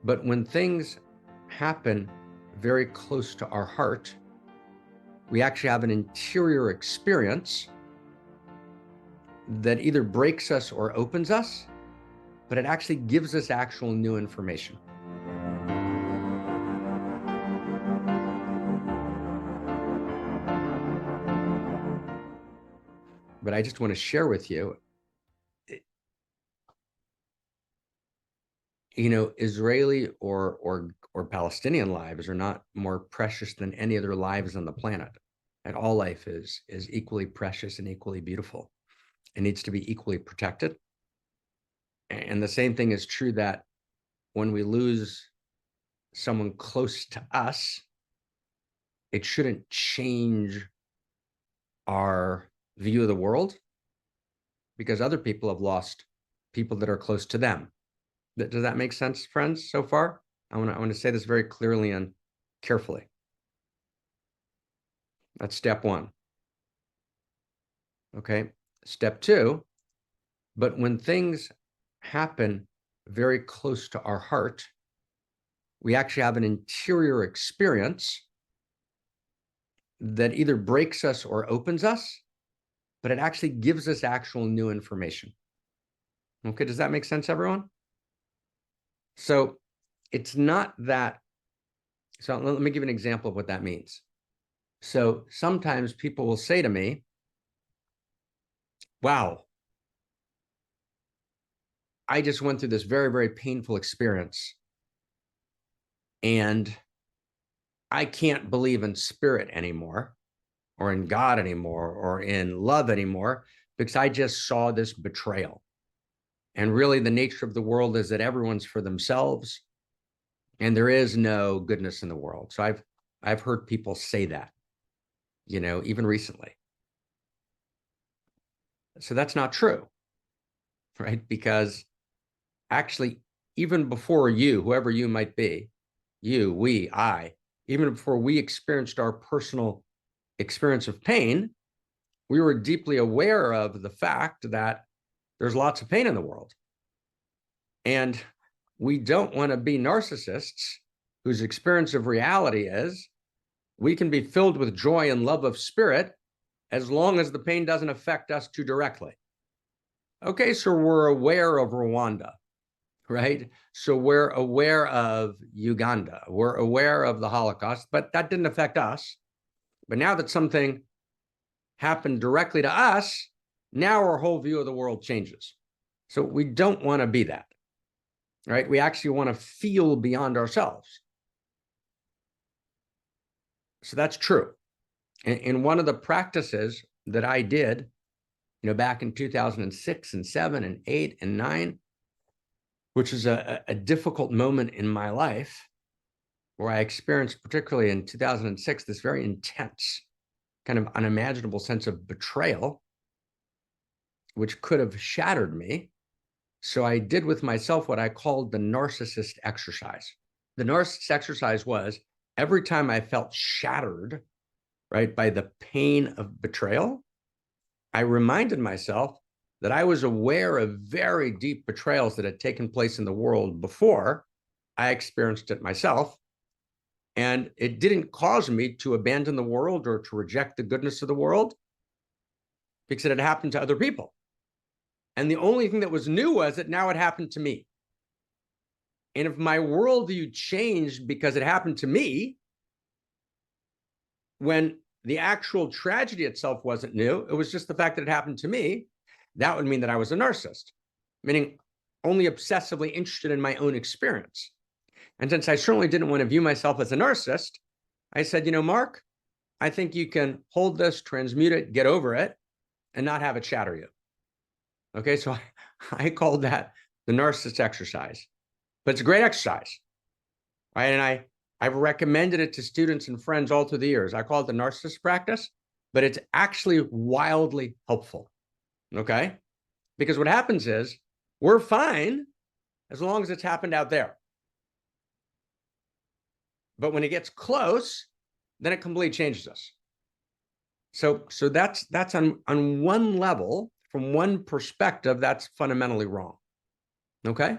But when things happen very close to our heart, we actually have an interior experience that either breaks us or opens us, but it actually gives us actual new information. But I just want to share with you, Israeli or Palestinian lives are not more precious than any other lives on the planet. And all life is equally precious and equally beautiful. It needs to be equally protected. And the same thing is true that when we lose someone close to us, it shouldn't change our view of the world, because other people have lost people that are close to them. Does that make sense, friends, so far? I want to say this very clearly and carefully. That's step one. Okay. Step two, but when things happen very close to our heart, we actually have an interior experience that either breaks us or opens us, but it actually gives us actual new information. Okay, does that make sense, everyone? So it's not that, so let me give you an example of what that means. So sometimes people will say to me, wow, I just went through this very, very painful experience, and I can't believe in spirit anymore, or in God anymore, or in love anymore, because I just saw this betrayal. And really the nature of the world is that everyone's for themselves and there is no goodness in the world. So I've heard people say that, even recently. So that's not true, right? Because actually, even before you, whoever you might be, you, we, I, even before we experienced our personal experience of pain, we were deeply aware of the fact that there's lots of pain in the world. And we don't want to be narcissists whose experience of reality is we can be filled with joy and love of spirit as long as the pain doesn't affect us too directly. Okay, so we're aware of Rwanda, right? So we're aware of Uganda. We're aware of the Holocaust, but that didn't affect us. But now that something happened directly to us, now our whole view of the world changes. So we don't want to be that, right? We actually want to feel beyond ourselves. So that's true. And one of the practices that I did, back in 2006 and 7 and 8 and 9, which is a difficult moment in my life, where I experienced, particularly in 2006, this very intense, kind of unimaginable sense of betrayal, which could have shattered me. So I did with myself what I called the narcissist exercise. The narcissist exercise was every time I felt shattered, right, by the pain of betrayal, I reminded myself that I was aware of very deep betrayals that had taken place in the world before I experienced it myself. And it didn't cause me to abandon the world or to reject the goodness of the world, because it had happened to other people. And the only thing that was new was that now it happened to me. And if my worldview changed because it happened to me, when the actual tragedy itself wasn't new, it was just the fact that it happened to me, that would mean that I was a narcissist, meaning only obsessively interested in my own experience. And since I certainly didn't want to view myself as a narcissist, I said, Mark, I think you can hold this, transmute it, get over it, and not have it shatter you. Okay, so I called that the narcissist exercise. But it's a great exercise, right? And I've recommended it to students and friends all through the years. I call it the narcissist practice, but it's actually wildly helpful, okay? Because what happens is we're fine as long as it's happened out there. But when it gets close, then it completely changes us. So that's on one level, from one perspective, that's fundamentally wrong, okay?